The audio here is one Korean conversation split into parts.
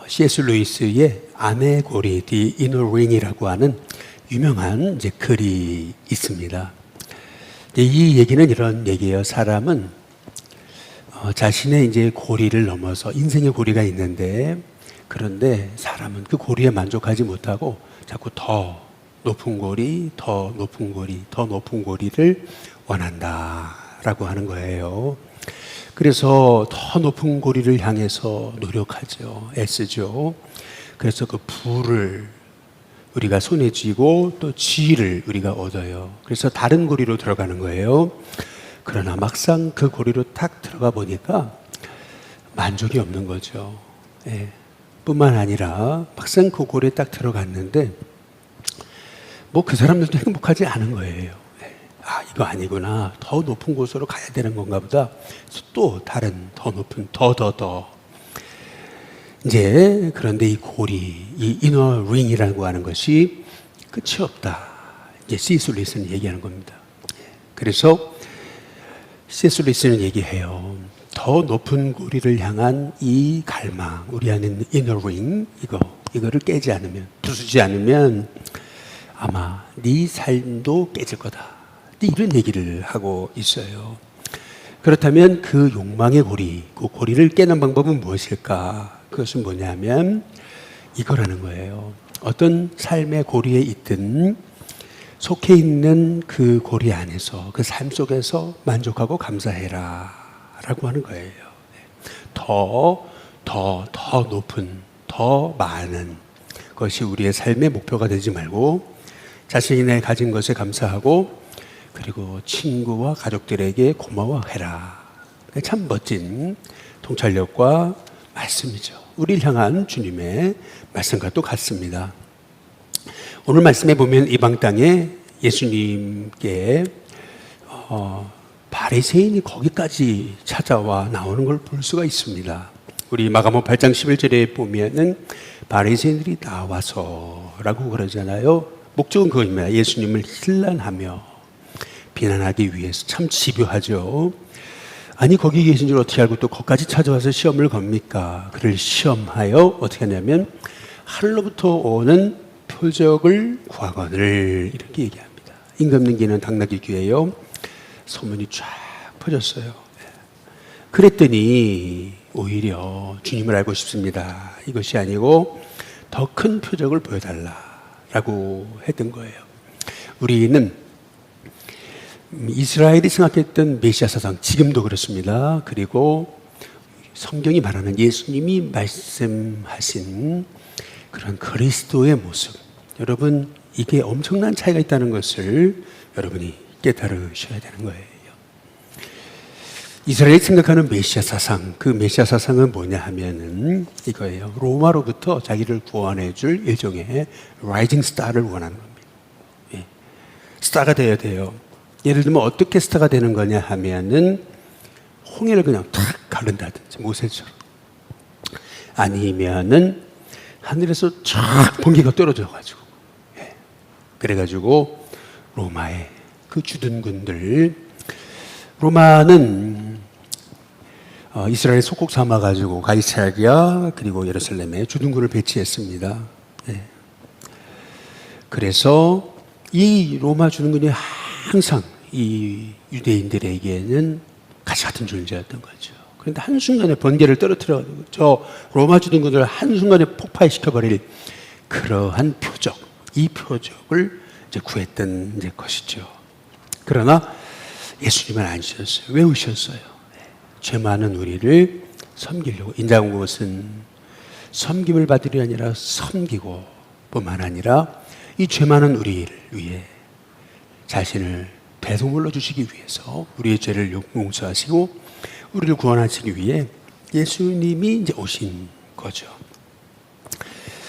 C.S. 루이스의 안의 고리, The Inner Ring이라고 하는 유명한 이제 글이 있습니다. 이 얘기는 이런 얘기예요. 사람은 자신의 이제 고리를 넘어서 인생의 고리가 있는데, 그런데 사람은 그 고리에 만족하지 못하고 자꾸 더 높은 고리, 더 높은 고리, 더 높은 고리를 원한다라고 하는 거예요. 그래서 더 높은 고리를 향해서 노력하죠. 애쓰죠. 그래서 그 부를 우리가 손에 쥐고 또 지위를 우리가 얻어요. 그래서 다른 고리로 들어가는 거예요. 그러나 막상 그 고리로 탁 들어가 보니까 만족이 없는 거죠. 예. 뿐만 아니라 막상 그 고리에 딱 들어갔는데 뭐 그 사람들도 행복하지 않은 거예요. 아, 이거 아니구나. 더 높은 곳으로 가야 되는 건가 보다. 또 다른 더 높은 더 이제 그런데 이 고리, 이 이너 링이라고 하는 것이 끝이 없다. 이제 C.S. 루이스는 얘기하는 겁니다. 그래서 C.S. 루이스는 얘기해요. 더 높은 고리를 향한 이 갈망, 우리 안에 있는 이너 링, 이거를 깨지 않으면, 부수지 않으면 아마 네 삶도 깨질 거다. 이런 얘기를 하고 있어요. 그렇다면 그 욕망의 고리, 그 고리를 깨는 방법은 무엇일까? 그것은 뭐냐면 이거라는 거예요. 어떤 삶의 고리에 있든 속해 있는 그 고리 안에서, 그 삶 속에서 만족하고 감사해라 라고 하는 거예요. 더 높은, 더 많은 것이 우리의 삶의 목표가 되지 말고 자신이 가진 것에 감사하고 그리고 친구와 가족들에게 고마워해라. 참 멋진 통찰력과 말씀이죠. 우리를 향한 주님의 말씀과 또 같습니다. 오늘 말씀에 보면 이방 땅에 예수님께 바리새인이 거기까지 찾아와 나오는 걸 볼 수가 있습니다. 우리 마가복음 8장 11절에 보면은 바리새인들이 나와서 라고 그러잖아요. 목적은 그겁니다. 예수님을 힐난하며 비난하기 위해서. 참 집요하죠. 아니 거기 계신 줄 어떻게 알고 또 거기까지 찾아와서 시험을 겁니까? 그를 시험하여 어떻게 하냐면 하늘로부터 오는 표적을 구하거늘 이렇게 얘기합니다. 임금님께는 당나귀 귀예요. 소문이 쫙 퍼졌어요. 그랬더니 오히려 주님을 알고 싶습니다. 이것이 아니고 더 큰 표적을 보여달라라고 했던 거예요. 우리는 이스라엘이 생각했던 메시아 사상, 지금도 그렇습니다. 그리고 성경이 말하는 예수님이 말씀하신 그런 그리스도의 모습, 여러분 이게 엄청난 차이가 있다는 것을 여러분이 깨달으셔야 되는 거예요. 이스라엘이 생각하는 메시아 사상, 그 메시아 사상은 뭐냐 하면은 이거예요. 로마로부터 자기를 구원해 줄 일종의 라이징 스타를 원하는 겁니다. 예. 스타가 되어야 돼요. 예를 들면 어떻게 스타가 되는 거냐 하면은 홍해를 그냥 탁 가른다든지 모세처럼, 아니면은 하늘에서 쫙 번개가 떨어져가지고, 예. 그래가지고 로마의 그 주둔군들, 로마는 이스라엘 속국 삼아가지고 가이사랴 그리고 예루살렘에 주둔군을 배치했습니다. 예. 그래서 이 로마 주둔군이 항상 이 유대인들에게는 가시 같은 존재였던 거죠. 그런데 한순간에 번개를 떨어뜨려가지고 저 로마 주둔군을 한순간에 폭파시켜버릴 그러한 표적, 이 표적을 이제 구했던 이제 것이죠. 그러나 예수님은 안 주셨어요. 왜 오셨어요? 죄 많은 우리를 섬기려고. 인자한 것은 섬김을 받으려 아니라 섬기고, 뿐만 아니라 이 죄 많은 우리를 위해 자신을 배송물로 주시기 위해서 우리의 죄를 용서하시고 우리를 구원하시기 위해 예수님이 이제 오신 거죠.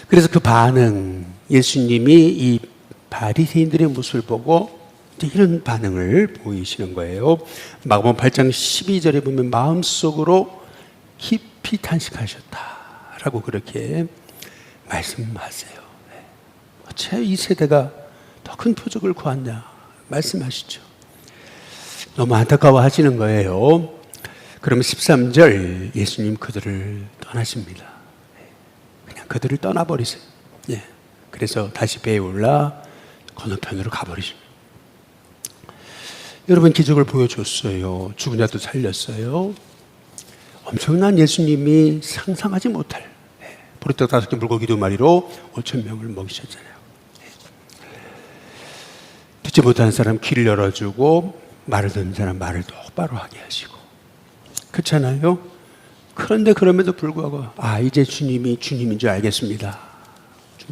그래서 그 반응, 예수님이 이 바리새인들의 모습을 보고 이런 반응을 보이시는 거예요. 마가복음 8장 12절에 보면 마음속으로 깊이 탄식하셨다라고 그렇게 말씀하세요. 어째 이 세대가 더 큰 표적을 구하냐 말씀하시죠. 너무 안타까워 하시는 거예요. 그러면 13절 예수님 그들을 떠나십니다. 그들을 떠나버리세요. 예. 그래서 다시 배에 올라 건너편으로 가버리십니다. 여러분, 기적을 보여줬어요. 죽은 자도 살렸어요. 엄청난 예수님이 상상하지 못할 보리떡 5개 물고기 2마리로 5,000명을 먹이셨잖아요. 듣지 못하는 사람 귀를 열어주고 말을 듣는 사람 말을 똑바로 하게 하시고, 그렇잖아요. 그런데 그럼에도 불구하고 이제 주님이 주님인 줄 알겠습니다.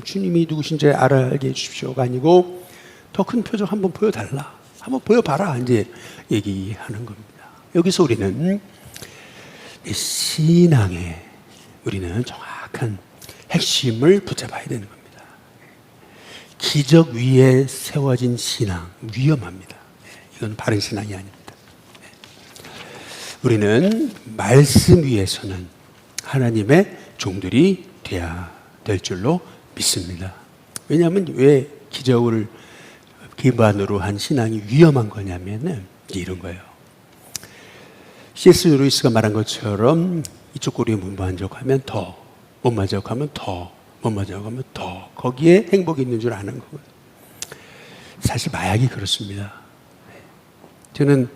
주님이 누구신지 알게 해주십시오가 아니고 더 큰 표정 한번 보여달라, 한번 보여봐라, 이제 얘기하는 겁니다. 여기서 우리는 신앙에 우리는 정확한 핵심을 붙잡아야 되는 겁니다. 기적 위에 세워진 신앙 위험합니다. 이건 바른 신앙이 아닙니다. 우리는 말씀 위에서는 하나님의 종들이 되어야 될 줄로 믿습니다. 왜냐하면 왜 기적을 기반으로 한 신앙이 위험한 거냐면 이런 거예요. C.S. 루이스가 말한 것처럼 이쪽 꼬리에 못 만족하면 더, 못 만족하면 더, 못 만족하면 더, 거기에 행복이 있는 줄 아는 거고요. 사실 마약이 그렇습니다. 저는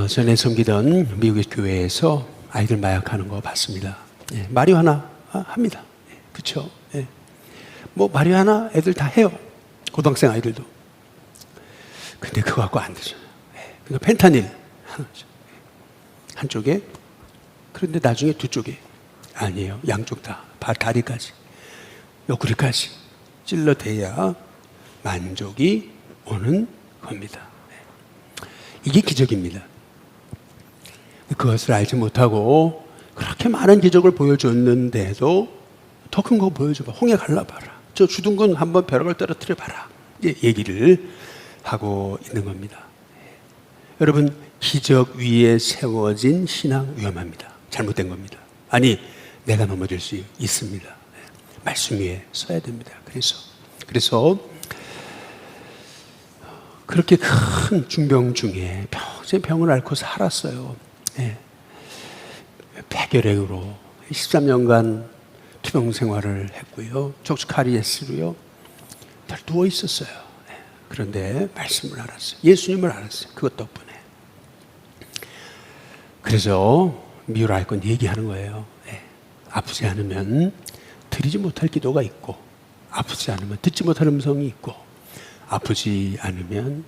전에 섬기던 미국의 교회에서 아이들 마약하는 거 봤습니다. 예, 마리화나 합니다. 예, 그렇죠. 예. 뭐 마리화나 애들 다 해요. 고등학생 아이들도. 근데 그거 갖고 안 되죠. 예, 그러니까 펜타닐 한쪽에, 그런데 나중에 두 쪽에, 아니에요. 양쪽 다, 다리까지, 옆구리까지 찔러대야 만족이 오는 겁니다. 이게 기적입니다. 그것을 알지 못하고 그렇게 많은 기적을 보여줬는데도 더 큰 거 보여줘봐. 홍해 갈라봐라. 저 주둔군 한번 벼락을 떨어뜨려 봐라. 얘기를 하고 있는 겁니다. 여러분, 기적 위에 세워진 신앙 위험합니다. 잘못된 겁니다. 아니, 내가 넘어질 수 있습니다. 말씀 위에 서야 됩니다. 그래서 그렇게 큰 중병 중에 평생 병을 앓고 살았어요. 예. 폐결핵으로 13년간 투병 생활을 했고요. 족수카리에스로요. 늘 누워 있었어요. 예. 그런데 말씀을 알았어요. 예수님을 알았어요. 그것 덕분에. 그래서 미우라이건 얘기하는 거예요. 예. 아프지 않으면 드리지 못할 기도가 있고, 아프지 않으면 듣지 못할 음성이 있고, 아프지 않으면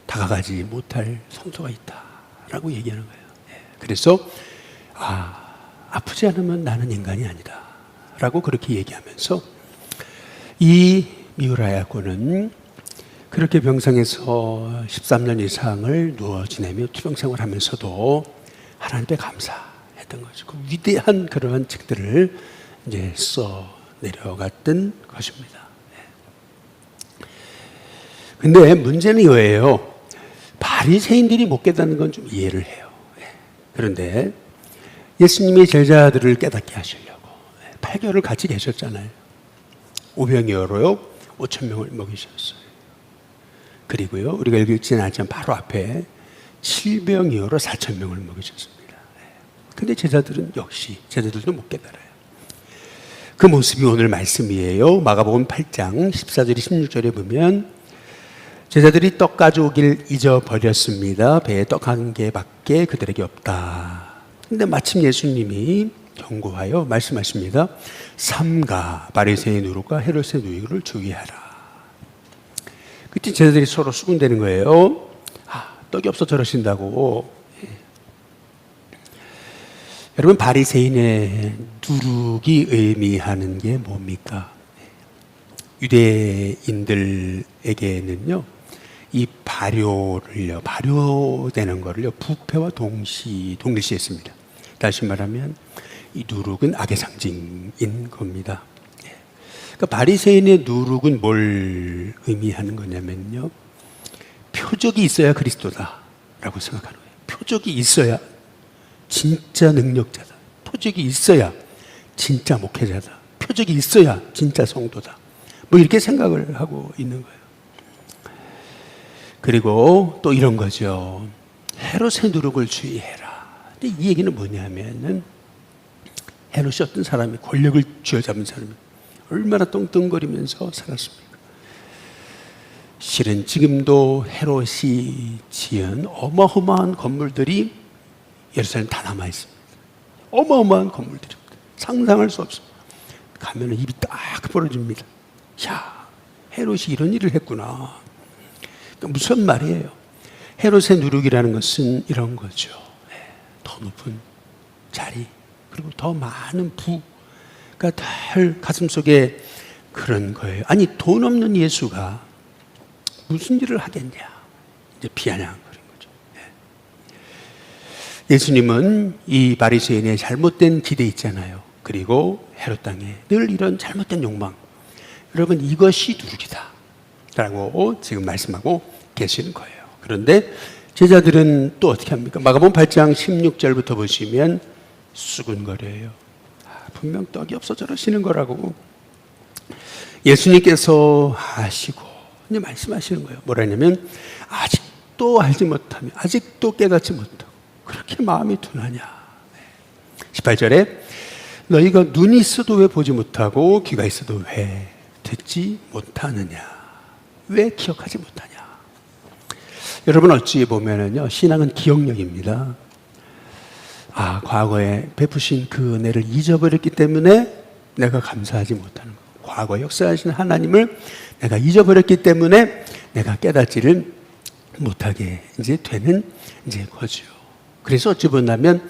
다가가지 못할 성소가 있다라고 얘기하는 거예요. 그래서 아프지 않으면 나는 인간이 아니다 라고 그렇게 얘기하면서 이 미우라야고는 그렇게 병상에서 13년 이상을 누워 지내며 투병 생활하면서도 하나님께 감사했던 거죠. 그 위대한 그러한 책들을 이제 써 내려갔던 것입니다. 근데 문제는 이거예요. 바리새인들이 못 깨닫는 건 좀 이해를 해요. 그런데 예수님이 제자들을 깨닫게 하시려고 8개월을 같이 계셨잖아요. 오병이어로요 5,000명을 먹이셨어요. 그리고요, 우리가 읽지는 않지만 바로 앞에 7병이어로 4,000명을 먹이셨습니다. 근데 제자들도 못 깨달아요. 그 모습이 오늘 말씀이에요. 마가복음 8장 14절 16절에 보면 제자들이 떡 가져오길 잊어버렸습니다. 배에 떡 한 개밖에 그들에게 없다. 근데 마침 예수님이 경고하여 말씀하십니다. 삼가 바리새의 누룩과 헤롯의 누이를 주의하라. 그때 제자들이 서로 수군대는 거예요. 떡이 없어 저러신다고. 여러분, 바리새인의 누룩이 의미하는 게 뭡니까? 유대인들에게는요, 이 발효되는 거를요, 부패와 동일시했습니다. 다시 말하면 이 누룩은 악의 상징인 겁니다. 그러니까 바리새인의 누룩은 뭘 의미하는 거냐면요, 표적이 있어야 그리스도다라고 생각하는 거예요. 표적이 있어야 진짜 능력자다. 표적이 있어야 진짜 목회자다. 표적이 있어야 진짜 성도다. 뭐 이렇게 생각을 하고 있는 거예요. 그리고 또 이런 거죠. 헤롯의 누룩을 주의해라. 근데 이 얘기는 뭐냐면은 헤롯이 어떤 사람이 권력을 쥐어잡은 사람이 얼마나 떵떵거리면서 살았습니까? 실은 지금도 헤롯이 지은 어마어마한 건물들이 예루살렘 다 남아 있습니다. 어마어마한 건물들입니다. 상상할 수 없습니다. 가면은 입이 딱 벌어집니다. 야, 헤롯이 이런 일을 했구나. 그러니까 무슨 말이에요? 헤롯의 누룩이라는 것은 이런 거죠. 더 높은 자리, 그리고 더 많은 부가 늘 가슴속에 그런 거예요. 아니, 돈 없는 예수가 무슨 일을 하겠냐, 이제 비아냥거린 거죠. 예수님은 이 바리새인의 잘못된 기대 있잖아요. 그리고 헤롯 땅에 늘 이런 잘못된 욕망, 여러분 이것이 누룩이다 라고 지금 말씀하고 계시는 거예요. 그런데 제자들은 또 어떻게 합니까? 마가복음 8장 16절부터 보시면 수군거려요. 분명 떡이 없어 저러시는 거라고 예수님께서 아시고 이제 말씀하시는 거예요. 뭐라냐면 아직도 알지 못하며 아직도 깨닫지 못하고 그렇게 마음이 둔하냐. 18절에 너희가 눈이 있어도 왜 보지 못하고 귀가 있어도 왜 듣지 못하느냐. 왜 기억하지 못하냐. 여러분 어찌 보면은요, 신앙은 기억력입니다. 과거에 베푸신 그 은혜를 잊어버렸기 때문에 내가 감사하지 못하는 거. 과거 역사하신 하나님을 내가 잊어버렸기 때문에 내가 깨닫지를 못하게 이제 되는 이제 거죠. 그래서 어찌 본다면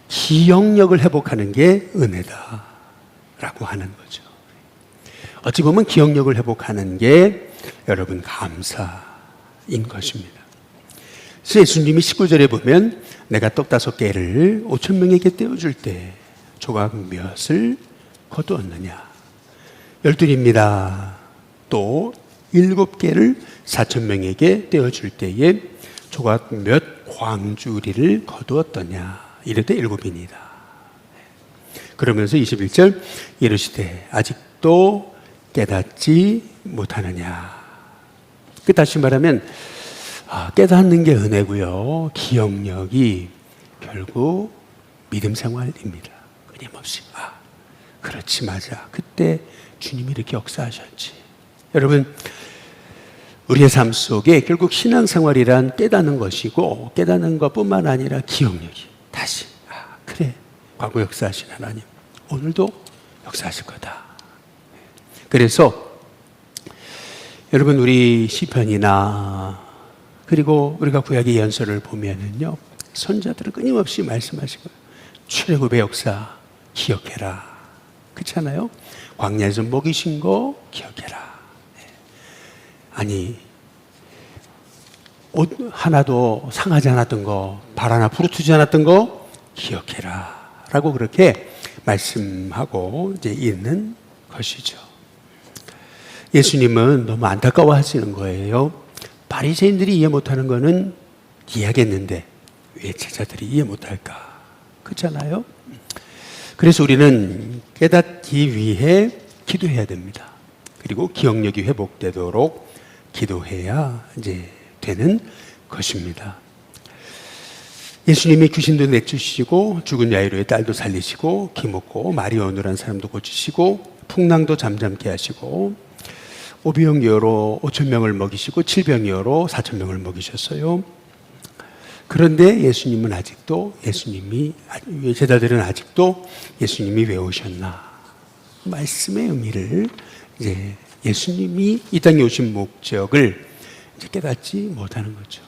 기억력을 회복하는 게 은혜다라고 하는 거죠. 어찌 보면 기억력을 회복하는 게 여러분 감사인 것입니다. 그래서 예수님이 19절에 보면 내가 떡 5개를 5,000명에게 떼어줄 때 조각 몇을 거두었느냐. 12입니다. 또 7개를 4,000명에게 떼어줄 때에 조각 몇 광주리를 거두었더냐. 이럴 때 7이니다. 그러면서 21절 이르시되 아직도 깨닫지 못하느냐. 다시 말하면 깨닫는 게 은혜고요. 기억력이 결국 믿음 생활입니다. 끊임없이 그렇지 맞아. 그때 주님이 이렇게 역사하셨지. 여러분 우리의 삶 속에 결국 신앙생활이란 깨닫는 것이고 깨닫는 것뿐만 아니라 기억력이 다시 그래 과거 역사하신 하나님 오늘도 역사하실 거다. 그래서 여러분 우리 시편이나 그리고 우리가 구약의 연설을 보면은요 선자들은 끊임없이 말씀하시고 출애굽의 역사 기억해라. 그렇잖아요. 광야에서 먹이신 거 기억해라. 아니 옷 하나도 상하지 않았던 거, 발 하나 부르트지 않았던 거 기억해라 라고 그렇게 말씀하고 이제 있는 것이죠. 예수님은 너무 안타까워 하시는 거예요. 바리새인들이 이해 못하는 거는 이해하겠는데 왜 제자들이 이해 못할까? 그렇잖아요. 그래서 우리는 깨닫기 위해 기도해야 됩니다. 그리고 기억력이 회복되도록 기도해야 이제 되는 것입니다. 예수님이 귀신도 내쫓으시고 죽은 야이로의 딸도 살리시고 기먹고 말이 어눌한 사람도 고치시고 풍랑도 잠잠케 하시고 오병이어로 5,000명을 먹이시고 7병이어로 4,000명을 먹이셨어요. 그런데 예수님은 아직도 제자들은 아직도 예수님이 왜 오셨나 말씀의 의미를 이제 예수님이 이 땅에 오신 목적을 이제 깨닫지 못하는 거죠.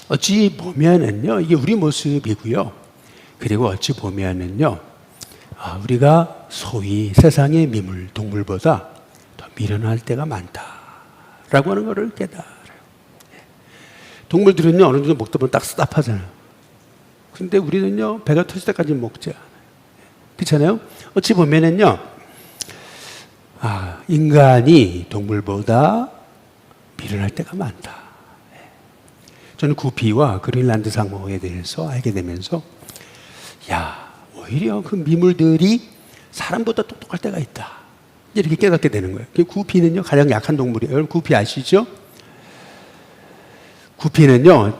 어찌 보면은요 이게 우리 모습이고요. 그리고 어찌 보면은요 우리가 소위 세상의 미물 동물보다 더 미련할 때가 많다라고 하는 것을 깨달아요. 동물들은요 어느 정도 먹다 보면 딱 스탑하잖아요. 근데 우리는요 배가 터질 때까지 먹지 않아요. 그렇잖아요. 어찌 보면은요 인간이 동물보다 미련할 때가 많다. 저는 구피와 그린란드 상어에 대해서 알게 되면서 오히려 그 미물들이 사람보다 똑똑할 때가 있다. 이렇게 깨닫게 되는 거예요. 구피는요 가장 약한 동물이에요. 여러분 구피 아시죠? 구피는요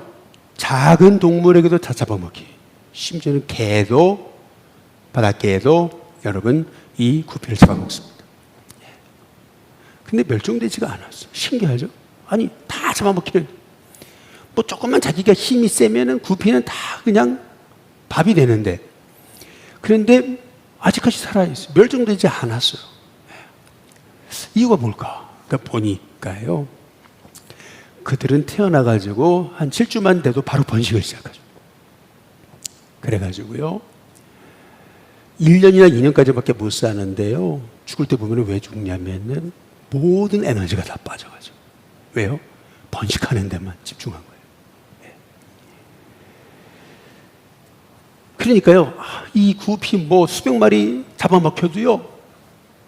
작은 동물에게도 다 잡아먹기. 심지어는 개도 바닷개에도 여러분 이 구피를 잡아먹습니다. 근데 멸종되지가 않았어. 신기하죠? 아니 다 잡아먹히는, 뭐 조금만 자기가 힘이 세면은 구피는 다 그냥 밥이 되는데, 그런데 아직까지 살아있어요. 멸종되지 않았어요. 이유가 뭘까? 그러니까 보니까요, 그들은 태어나가지고 한 7주만 돼도 바로 번식을 시작하죠. 그래가지고요 1년이나 2년까지밖에 못 사는데요, 죽을 때 보면 왜 죽냐면은 모든 에너지가 다 빠져가죠. 왜요? 번식하는 데만 집중한 거예요. 그러니까요, 이 구피 뭐 수백 마리 잡아먹혀도요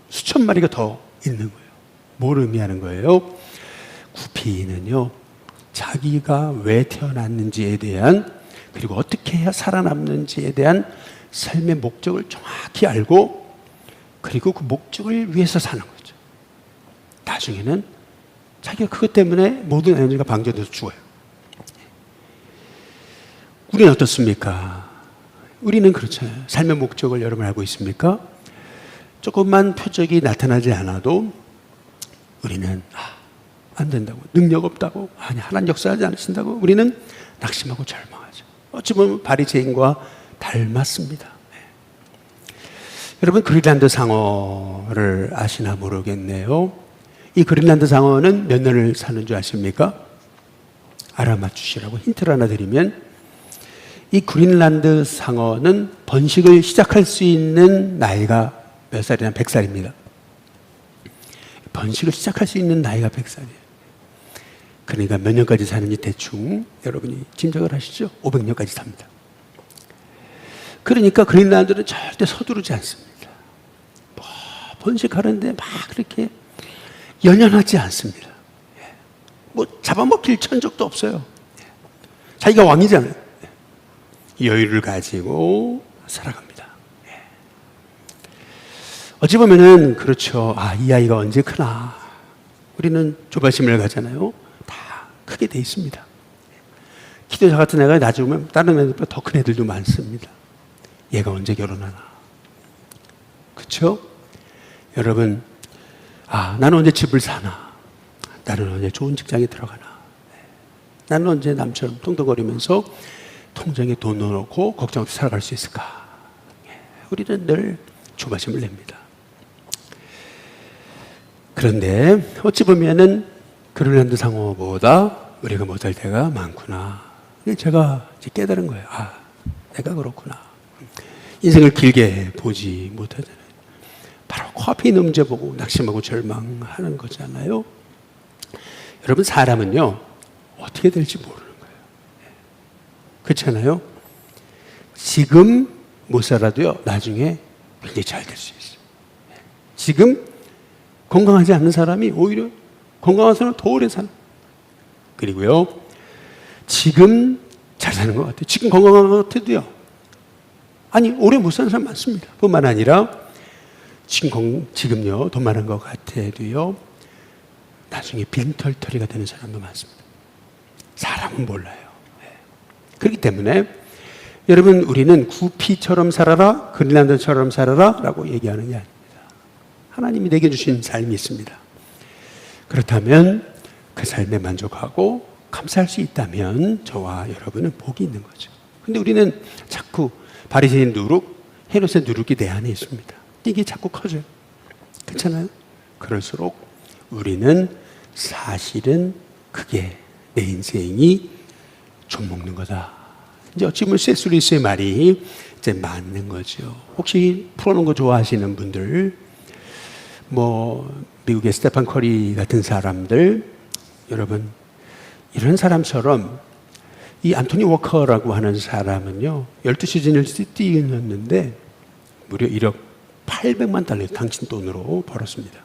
수천 마리가 더 있는 거예요. 뭘 의미하는 거예요? 구피는요, 자기가 왜 태어났는지에 대한, 그리고 어떻게 해야 살아남는지에 대한 삶의 목적을 정확히 알고, 그리고 그 목적을 위해서 사는 거죠. 나중에는 자기가 그것 때문에 모든 에너지가 방전돼서 죽어요. 우리는 어떻습니까? 우리는 그렇잖아요. 삶의 목적을 여러분 알고 있습니까? 조금만 표적이 나타나지 않아도 우리는 안 된다고, 능력 없다고, 아니 하나님 역사하지 않으신다고 우리는 낙심하고 절망하죠. 어찌 보면 바리새인과 닮았습니다. 여러분 그린란드 상어를 아시나 모르겠네요. 이 그린란드 상어는 몇 년을 사는 줄 아십니까? 알아맞추시라고 힌트를 하나 드리면, 이 그린란드 상어는 번식을 시작할 수 있는 나이가 몇 살이냐? 100살입니다. 번식을 시작할 수 있는 나이가 100살이에요. 그러니까 몇 년까지 사는지 대충 여러분이 짐작을 하시죠? 500년까지 삽니다. 그러니까 그린란드는 절대 서두르지 않습니다. 뭐 번식하는데 막 그렇게 연연하지 않습니다. 뭐 잡아먹힐 천적도 없어요. 자기가 왕이잖아요. 여유를 가지고 살아갑니다. 어찌 보면은 그렇죠. 이 아이가 언제 크나. 우리는 조바심을 가잖아요. 다 크게 돼 있습니다. 기도자 같은 애가 나중에 보면 다른 애들보다 더 큰 애들도 많습니다. 얘가 언제 결혼하나. 그렇죠? 여러분, 나는 언제 집을 사나. 나는 언제 좋은 직장에 들어가나. 나는 언제 남처럼 뚱뚱거리면서 통장에 돈 넣어놓고 걱정 없이 살아갈 수 있을까. 우리는 늘 조바심을 냅니다. 그런데 어찌 보면은 그린란드 상어보다 우리가 못할 때가 많구나. 제가 이제 깨달은 거예요. 내가 그렇구나. 인생을 길게 보지 못하잖아요. 바로 코앞에 있는 문제 보고 낙심하고 절망하는 거잖아요. 여러분 사람은요 어떻게 될지 모르는 거예요. 그렇잖아요. 지금 못 살아도요 나중에 굉장히 잘 될 수 있어요. 지금 건강하지 않는 사람이 오히려 건강한 사람 더 오래 사는. 그리고요 지금 잘 사는 것 같아요. 지금 건강한 것 같아도요 오래 못 사는 사람 많습니다. 뿐만 아니라 지금요 돈 많은 것 같아도요 나중에 빈털터리가 되는 사람도 많습니다. 사람은 몰라요. 그렇기 때문에 여러분 우리는 구피처럼 살아라, 그린란드처럼 살아라 라고 얘기하는 게 아닙니다. 하나님이 내게 주신 삶이 있습니다. 그렇다면 그 삶에 만족하고 감사할 수 있다면 저와 여러분은 복이 있는 거죠. 근데 우리는 자꾸 바리새인 누룩, 헤롯의 누룩이 내 안에 있습니다. 이게 자꾸 커져요. 그렇잖아요? 그럴수록 우리는 사실은 그게 내 인생이 좀 먹는 거다. 이제 어찌 보면 C.S. 루이스의 말이 이제 맞는 거죠. 혹시 풀어놓은 거 좋아하시는 분들, 미국의 스테판 커리 같은 사람들, 여러분, 이런 사람처럼 이 안토니 워커라고 하는 사람은요, 12시즌을 뛰었는데 무려 1억 800만 달러 당신 돈으로 벌었습니다.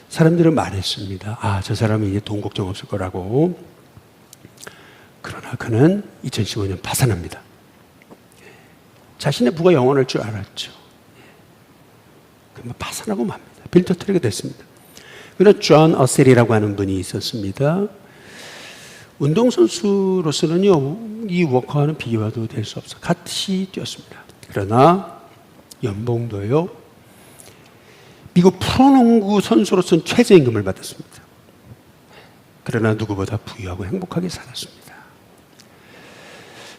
사람들은 말했습니다. 저 사람은 이제 돈 걱정 없을 거라고. 그러나 그는 2015년 파산합니다. 자신의 부가 영원할 줄 알았죠. 그러면 파산하고 맙니다. 빈털터리가 됐습니다. 그러나 존 어셀이라고 하는 분이 있었습니다. 운동선수로서는요, 이 워커와는 비교도 될 수 없어. 같이 뛰었습니다. 그러나 연봉도요. 미국 프로농구 선수로서는 최저임금을 받았습니다. 그러나 누구보다 부유하고 행복하게 살았습니다.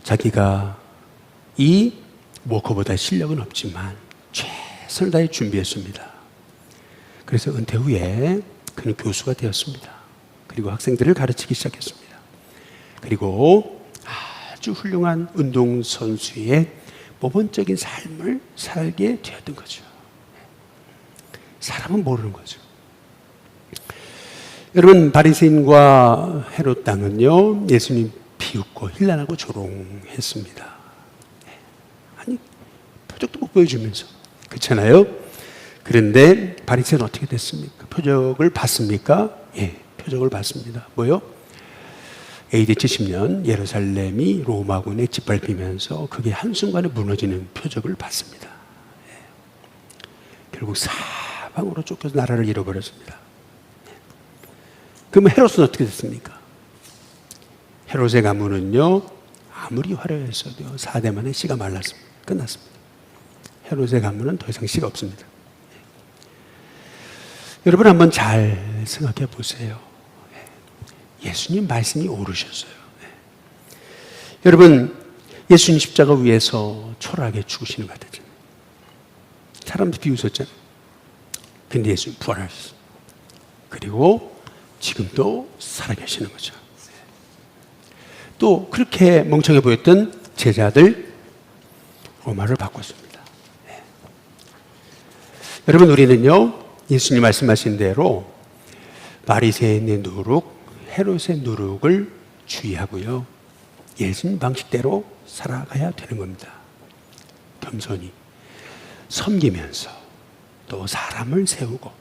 자기가 이 워커보다 실력은 없지만 최선을 다해 준비했습니다. 그래서 은퇴 후에 그는 교수가 되었습니다. 그리고 학생들을 가르치기 시작했습니다. 그리고 아주 훌륭한 운동선수의 모범적인 삶을 살게 되었던 거죠. 사람은 모르는 거죠. 여러분, 바리새인과 헤롯 당은요, 예수님 비웃고 힐난하고 조롱했습니다. 아니, 표적도 못 보여주면서. 그렇잖아요? 그런데 바리새인은 어떻게 됐습니까? 표적을 봤습니까? 예, 표적을 봤습니다. 뭐요? AD 70년 예루살렘이 로마군에 짓밟히면서 그게 한순간에 무너지는 표적을 봤습니다. 예. 결국 사방으로 쫓겨서 나라를 잃어버렸습니다. 예. 그럼 헤롯은 어떻게 됐습니까? 헤롯의 가문은요, 아무리 화려했어도 4대 만에 씨가 말랐습니다. 끝났습니다. 헤롯의 가문은 더 이상 씨가 없습니다. 예. 여러분 한번 잘 생각해 보세요. 예수님 말씀이 오르셨어요. 네. 여러분, 예수님 십자가 위에서 초라하게 죽으시는 것 같았죠. 사람들 비웃었잖아요. 근데 예수님 부활하셨어요. 그리고 지금도 살아계시는 거죠. 네. 또 그렇게 멍청해 보였던 제자들 로마를 바꿨습니다. 네. 여러분, 우리는요, 예수님 말씀하신 대로 바리새인의 누룩, 헤롯의 누룩을 주의하고요, 예수님 방식대로 살아가야 되는 겁니다. 겸손히 섬기면서 또 사람을 세우고